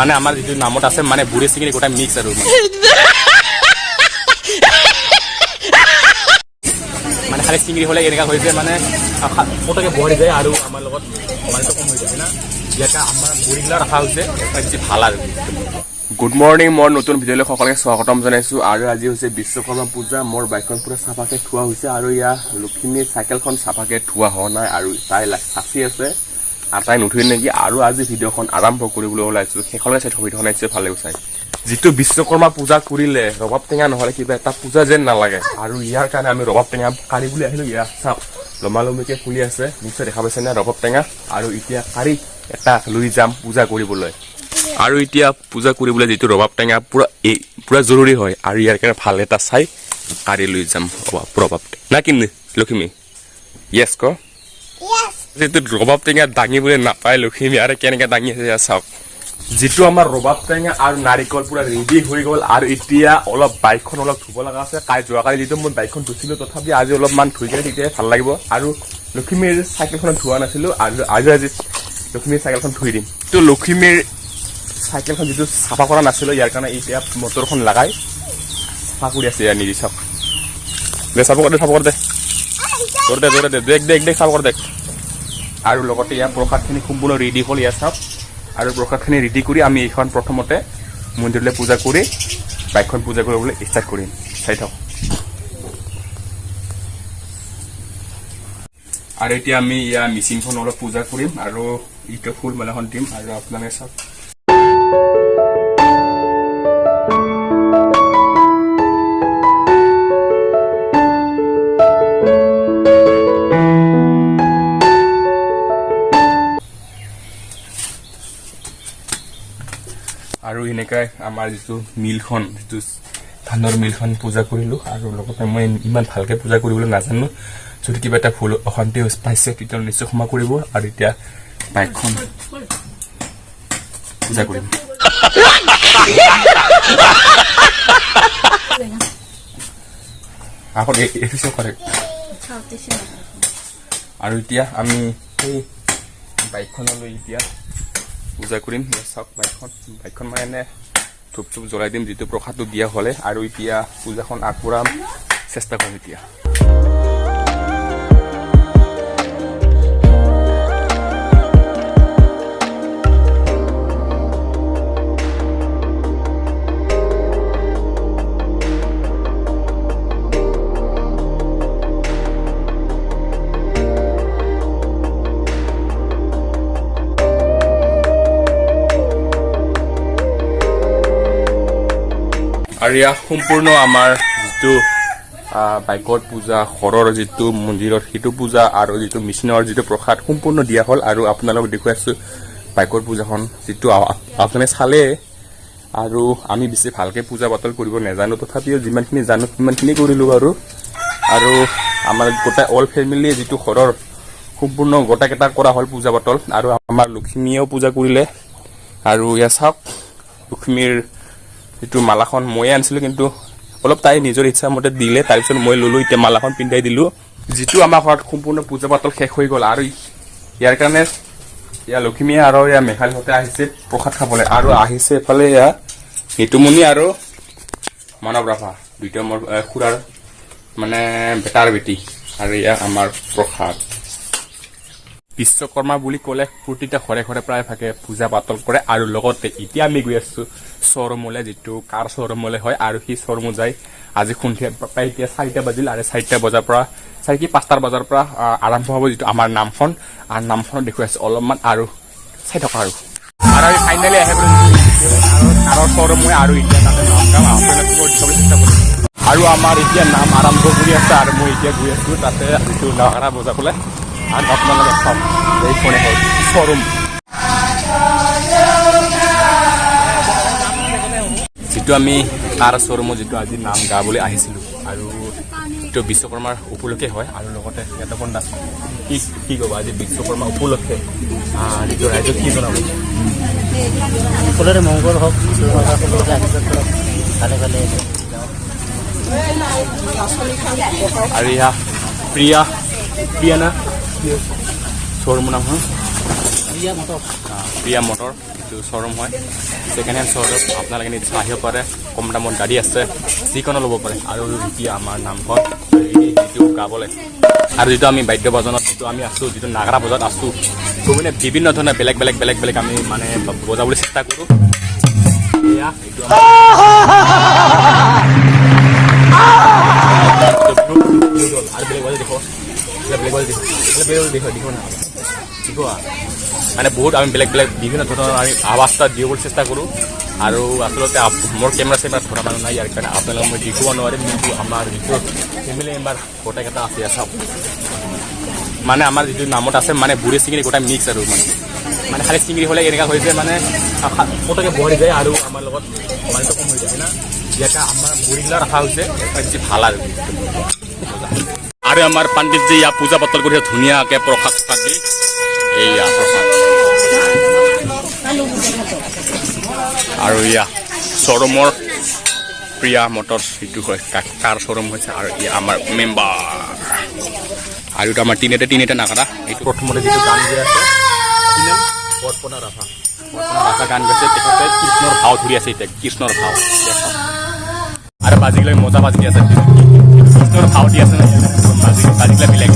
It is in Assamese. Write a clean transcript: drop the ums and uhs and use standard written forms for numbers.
মানে আমাৰ যিটো নামত আছে মানে বুঢ়ী চিঙৰি গোটা মিক্স আৰু মানে খালি চিঙৰি হ'লে এনেকুৱা হৈ যায় মানে পটকে বহি যায় আৰু আমাৰ লগত মানুহটো কম হৈ যায় না ইয়াতে আমাৰ বুঢ়ীগিলা ৰখা হৈছে বেছি ভাল আৰু গুড মৰ্ণিং মই নতুন ভিডিঅ'লৈ সকলোকে স্বাগতম জনাইছোঁ আৰু আজি হৈছে বিশ্বকৰ্মা পূজা মোৰ বাইকখন পুৰা চাফাকৈ থোৱা হৈছে আৰু ইয়াৰ লখিমীৰ চাইকেলখন চাফাকৈ থোৱা হোৱা নাই আৰু তাই সাঁচি আছে আৰু তাই নুঠুই নেকি আৰু আজি ভিডিঅ'খন আৰম্ভ কৰিবলৈ ওলাইছোঁ সেইখনলৈ চাই ভিডিঅ'খন আহিছে ভালে চাই যিটো বিশ্বকৰ্মা পূজা কৰিলে ৰবাব টেঙা নহ'লে কিবা এটা পূজা যেন নালাগে আৰু ইয়াৰ কাৰণে আমি ৰবাব টেঙা কাঢ়ি বুলি আহিলোঁ ইয়াৰ চাওক লমালমিকৈ ফুলি আছে নিশ্চয় দেখা পাইছে নে ৰবাব টেঙা আৰু এতিয়া কাঢ়ি এটা লৈ যাম পূজা কৰিবলৈ আৰু এতিয়া পূজা কৰিবলৈ যিটো ৰবাব টেঙা পুৰা জৰুৰী হয় আৰু ইয়াৰ কাৰণে ভাল এটা চাই কাঢ়ি লৈ যাম ৰবাব টেঙা না কিনে লখিমী য়েছ ক যিটো ৰবাব টেঙা দাঙিবলৈ নাপায় লখিমী আৰু কেনেকৈ দাঙি আছে চাওক যিটো আমাৰ ৰবাব টেঙা আৰু নাৰিকল পুৰা ৰেডি হৈ গ'ল আৰু এতিয়া অলপ বাইকখন অলপ ধুব লগা আছে যোৱাকালি যিটো মই বাইকখন ধুইছিলোঁ তথাপি আজি অলপমান ধুই কিনে তেতিয়াই ভাল লাগিব আৰু লখিমীৰ চাইকেলখন ধোৱা নাছিলোঁ আজি লখিমীৰ চাইকেলখন ধুই দিম তো লখিমীৰ চাইকেলখন যিটো চাফা কৰা নাছিলোঁ ইয়াৰ কাৰণে এতিয়া মটৰখন লগাই চাফা কৰি আছে ইয়াৰ নিজে চাওক দে চাফা কৰ দে দেখ চাফা কৰ দেখ আৰু লগতে ইয়াৰ প্ৰসাদখিনি সম্পূৰ্ণ ৰেডি হ'ল ইয়াৰ চাওক আৰু প্ৰসাদখিনি ৰেডি কৰি আমি এইখন প্ৰথমতে মন্দিৰলৈ পূজা কৰি বাইকখন পূজা কৰিবলৈ ষ্টাৰ্ট কৰিম চাই থাকক আৰু এতিয়া আমি ইয়াৰ মিচিংখন অলপ পূজা কৰিম আৰু ইটো ফুল মালাখন দিম আৰু আপোনালোকে চাওক আৰু এনেকৈ আমাৰ যিটো মিলখন যিটো ধানৰ মিলখন পূজা কৰিলোঁ আৰু লগতে মই ইমান ভালকৈ পূজা কৰিবলৈ নাজানো যদি কিবা এটা ভুল অশান্তি পাইছে তেতিয়া নিশ্চয় ক্ষমা কৰিব আৰু এতিয়া বাইকখন পূজা কৰিম আকৌ কৰে আৰু এতিয়া আমি সেই বাইকখনলৈ এতিয়া পূজা কৰিম চাওক বাইকখন মানে এনে ধূপ জ্বলাই দিম যিটো প্ৰসাদটো দিয়া হ'লে আৰু এতিয়া পূজাখন আগবঢ়াম চেষ্টা কৰিম এতিয়া আৰু ইয়াৰ সম্পূৰ্ণ আমাৰ যিটো বাইকত পূজা ঘৰৰ যিটো মন্দিৰত সেইটো পূজা আৰু যিটো মিচিনৰ যিটো প্ৰসাদ সম্পূৰ্ণ দিয়া হ'ল আৰু আপোনালোকক দেখুৱাই আছোঁ বাইকৰ পূজাখন যিটো আপোনালোকে চালে আৰু আমি বেছি ভালকৈ পূজা পাতল কৰিব নাজানো তথাপিও যিমানখিনি জানো সিমানখিনি কৰিলোঁ আৰু আমাৰ গোটেই অল ফেমিলি যিটো ঘৰৰ সম্পূৰ্ণ গোটেইকেইটা কৰা হ'ল পূজা পাতল আৰু আমাৰ লখিমীয়েও পূজা কৰিলে আৰু ইয়াত চাওক লখিমীৰ যিটো মালাখন ময়ে আনিছিলোঁ কিন্তু অলপ তাই নিজৰ ইচ্ছামতে দিলে তাৰপিছত মই ল'লোঁ এতিয়া মালাখন পিন্ধাই দিলোঁ যিটো আমাৰ ঘৰত সম্পূৰ্ণ পূজা পাতল শেষ হৈ গ'ল আৰু ইয়াৰ কাৰণে ইয়াৰ লখিমীয়ে আৰু ইয়াৰ মেঘালীহঁতে আহিছে প্ৰসাদ খাবলৈ আৰু আহিছে এফালে ইয়াৰ নিতুমণি আৰু মানৱ ৰাভা দুইটা মোৰ খুৰাৰ মানে বেটাৰ বেটি আৰু ইয়াৰ আমাৰ প্ৰসাদ বিশ্বকৰ্মা বুলি ক'লে প্ৰতিটা ঘৰে ঘৰে প্ৰায় ভাগে পূজা পাতল কৰে আৰু লগতে এতিয়া আমি গৈ আছোঁ শ্ব'ৰুমলৈ যিটো কাৰ শ্ব'ৰুমলৈ হয় আৰু সেই শ্ব'ৰুমত যায় আজি সন্ধিয়া প্ৰায় এতিয়া 4টা বাজিল আৰু 4টা বজাৰ পৰা 5টা বজাৰ পৰা আৰম্ভ হ'ব যিটো আমাৰ নামখন আৰু নামখনত দেখুৱাই আছোঁ অলপমান আৰু চাই থকা আৰু ফাইনেলি আহে কাৰৰ শ্ব'ৰুম হয় আৰু এতিয়া তাতে নাম গাম চেষ্টা কৰিম আৰু আমাৰ এতিয়া নাম আৰম্ভ কৰি আছে আৰু মই এতিয়া গৈ আছোঁ তাতে যিটো নাগাৰা বজাবলৈ আৰু আপোনালোকে চাওক এইখনে হ'ল শ্ব'ৰুম যিটো আমি কাৰ শ্ব'ৰুমত যিটো আজি নাম গাবলৈ আহিছিলোঁ আৰু এইটো বিশ্বকৰ্মাৰ উপলক্ষে হয় আৰু লগতে ইয়াতে বন্ধা কি ক'ব আজি বিশ্বকৰ্মা উপলক্ষে যিটো ৰাইজক কি জনাব সকলোৰে মংগল হওক ভালে ভালে আৰু ইয়া প্ৰিয়া না শ্ব'ৰুমৰ নাম হয় প্ৰিয়া মটৰ এইটো শ্ব'ৰুম হয়, ছেকেণ্ড হেণ্ড শ্ব'ৰুম। আপোনালোকে নিশ্চয় আহিব পাৰে, কম দামত গাড়ী আছে, যিকোনো ল'ব পাৰে। আৰু এতিয়া আমাৰ নামখন যিটো গাবলৈ আৰু যিটো আমি বাদ্য বজনত যিটো আমি আছোঁ, যিটো নাগাৰা বজাত আছোঁ, ত' মানে বিভিন্ন ধৰণৰ বেলেগ বেলেগ আমি মানে বজাবলৈ চেষ্টা কৰোঁ। এয়া এইটো আৰু বেলেগ বজাই দেখো, বেলেগ বজাই দেখো না দেখো মানে বহুত আমি বেলেগ বিভিন্ন ধৰণৰ আমি আৱাজ এটা দিবলৈ চেষ্টা কৰোঁ। আৰু আচলতে মোৰ কেমেৰা চেমেৰা ধৰা মানুহ নাই, ইয়াৰ কাৰণে আপোনালোকক মই দেখুৱাব নোৱাৰিম। কিন্তু আমাৰ যিটো ফেমিলি মেম্বাৰ গোটেইকেইটা আছে চাওক, মানে আমাৰ যিটো নামত আছে মানে বুঢ়ী চিঙৰি গোটাই মিক্স আৰু মানে খালি চিঙৰি হ'লে এনেকুৱা হৈ যায় মানে পটকে বহি যায় আৰু আমাৰ লগত মালটো কম হৈ যায় না। ইয়াতে আমাৰ বুঢ়ীগিলা ৰখা হৈছে বেছি ভাল আৰু আমাৰ পণ্ডিতজি ইয়াত পূজা পাতল কৰি ধুনীয়াকৈ প্ৰসাদ দি এইয়া প্ৰসাদ আৰু ইয়া শ্ব'ৰুমৰ প্ৰিয়া মটৰ্ছ যিটো হয় কাৰ শ্ব'ৰুম হৈছে। আৰু ই আমাৰ মেম্বাৰ আৰু এইটো আমাৰ তিনিটা নাগাৰা। এইটো প্ৰথমতে যিটো গান গৈ আছে বৰপনা ৰাভা গান গৈছে, তেখেতে কৃষ্ণৰ ভাও ধৰি আছে। এতিয়া কৃষ্ণৰ ভাও আৰু বাজিগিলাই মজা বাজি আছে, কৃষ্ণৰ ভাও দি আছে, বাজিগিলা বেলেগ